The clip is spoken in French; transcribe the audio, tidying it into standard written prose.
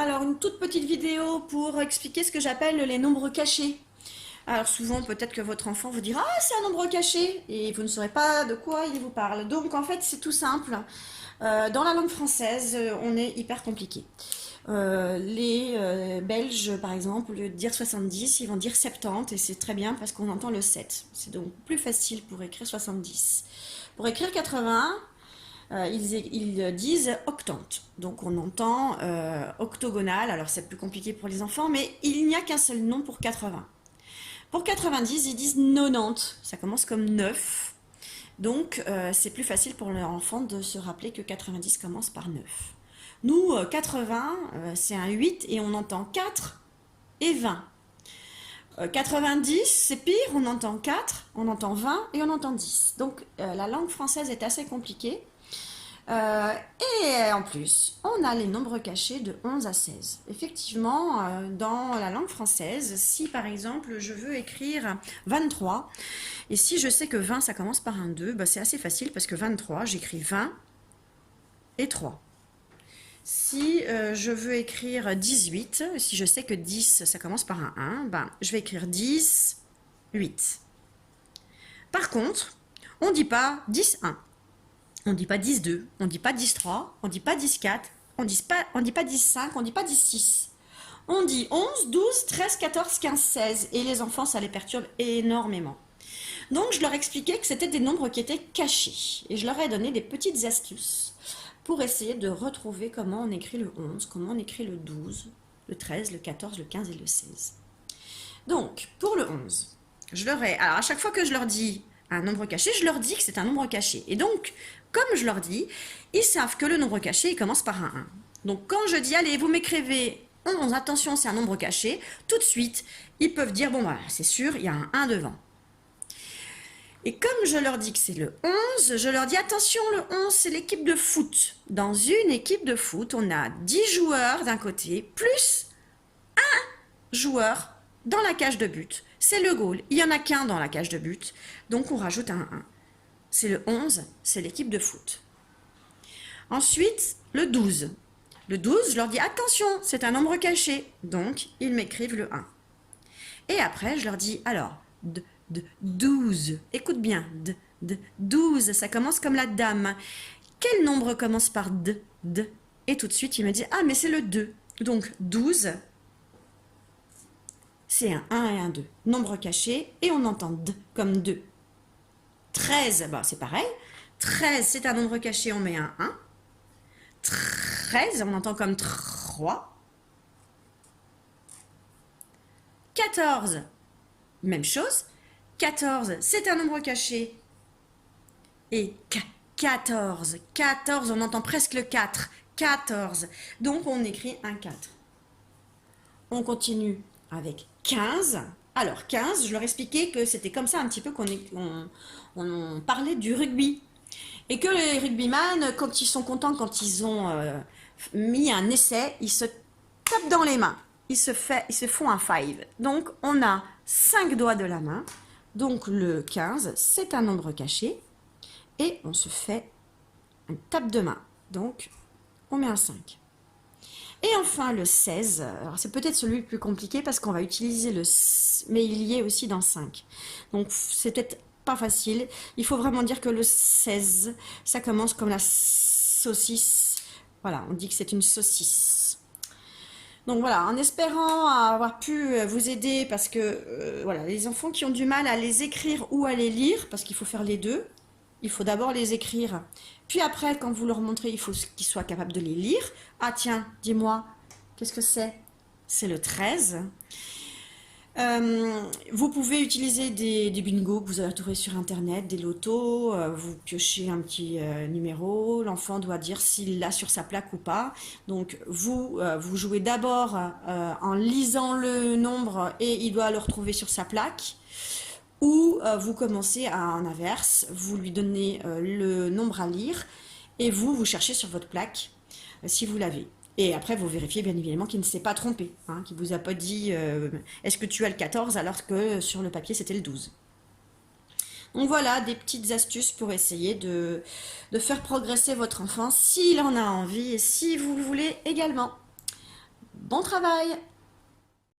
Alors, une toute petite vidéo pour expliquer ce que j'appelle les nombres cachés. Alors souvent, peut-être que votre enfant vous dira «Ah, c'est un nombre caché» et vous ne saurez pas de quoi il vous parle. Donc en fait, c'est tout simple. Dans la langue française, on est hyper compliqué. Les Belges, par exemple, au lieu de dire 70, ils vont dire 70 et c'est très bien parce qu'on entend le 7. C'est donc plus facile pour écrire 70. Pour écrire 80, ils disent octante. Donc on entend octogonal. Alors c'est plus compliqué pour les enfants, mais il n'y a qu'un seul nom pour 80. Pour 90, ils disent 90. Ça commence comme 9. Donc c'est plus facile pour leur enfant de se rappeler que 90 commence par 9. Nous, 80, c'est un 8 et on entend 4 et 20. 90, c'est pire, on entend 4, on entend 20 et on entend 10. Donc la langue française est assez compliquée. Et en plus, on a les nombres cachés de 11 à 16. Effectivement, dans la langue française, si par exemple je veux écrire 23, et si je sais que 20 ça commence par un 2, bah, c'est assez facile parce que 23, j'écris 20 et 3. Si je veux écrire 18, si je sais que 10 ça commence par un 1, ben, je vais écrire 10, 8. Par contre, on ne dit pas 10, 1. On ne dit pas 10-2, on ne dit pas 10-3, on ne dit pas 10-4, on ne dit pas 10-5, on ne dit pas 10-6. On dit 11, 12, 13, 14, 15, 16. Et les enfants, ça les perturbe énormément. Donc, je leur expliquais que c'était des nombres qui étaient cachés. Et je leur ai donné des petites astuces pour essayer de retrouver comment on écrit le 11, comment on écrit le 12, le 13, le 14, le 15 et le 16. Donc, pour le 11, alors à chaque fois que je leur dis un nombre caché, je leur dis que c'est un nombre caché. Et donc, comme je leur dis, ils savent que le nombre caché, il commence par un 1. Donc quand je dis, allez, vous m'écrivez 11, attention, c'est un nombre caché, tout de suite, ils peuvent dire, bon, voilà, c'est sûr, il y a un 1 devant. Et comme je leur dis que c'est le 11, je leur dis, attention, le 11, c'est l'équipe de foot. Dans une équipe de foot, on a 10 joueurs d'un côté, plus un joueur dans la cage de but. C'est le goal. Il n'y en a qu'un dans la cage de but, donc on rajoute un 1. C'est le 11, c'est l'équipe de foot. Ensuite, le 12. Le 12, je leur dis attention, c'est un nombre caché, donc ils m'écrivent le 1. Et après, je leur dis alors, 12, écoute bien, 12, ça commence comme la dame. Quel nombre commence par d? Et tout de suite, il me dit ah, mais c'est le 2. Donc 12, c'est un 1 et un 2. Nombre caché, et on entend d comme 2. 13, bah, c'est pareil. 13, c'est un nombre caché, on met un 1. 13, on entend comme 3. 14, même chose. 14, c'est un nombre caché. Et 14, on entend presque le 4. 14, donc on écrit un 4. On continue avec 15. Alors 15, je leur expliquais que c'était comme ça un petit peu on parlait du rugby. Et que les rugbyman, quand ils sont contents, quand ils ont mis un essai, ils se tapent dans les mains. Ils se font un five. Donc on a 5 doigts de la main. Donc le 15, c'est un nombre caché. Et on se fait un tape de main. Donc on met un 5. Et enfin le 16, alors c'est peut-être celui le plus compliqué parce qu'on va utiliser le mais il y est aussi dans 5. Donc c'est peut-être pas facile. Il faut vraiment dire que le 16, ça commence comme la saucisse. Voilà, on dit que c'est une saucisse. Donc voilà, en espérant avoir pu vous aider parce que voilà, les enfants qui ont du mal à les écrire ou à les lire, parce qu'il faut faire les deux, il faut d'abord les écrire. Puis après, quand vous leur montrez, il faut qu'ils soient capables de les lire. Ah tiens, dis-moi, qu'est-ce que c'est? C'est le 13. Vous pouvez utiliser des bingos que vous avez trouvés sur internet, des lotos, vous piochez un petit numéro, l'enfant doit dire s'il l'a sur sa plaque ou pas. Donc vous jouez d'abord en lisant le nombre et il doit le retrouver sur sa plaque. Ou vous commencez en inverse, vous lui donnez le nombre à lire et vous cherchez sur votre plaque si vous l'avez. Et après, vous vérifiez bien évidemment qu'il ne s'est pas trompé, hein, qu'il ne vous a pas dit est-ce que tu as le 14 alors que sur le papier c'était le 12. Donc voilà, des petites astuces pour essayer de faire progresser votre enfant s'il en a envie et si vous le voulez également. Bon travail!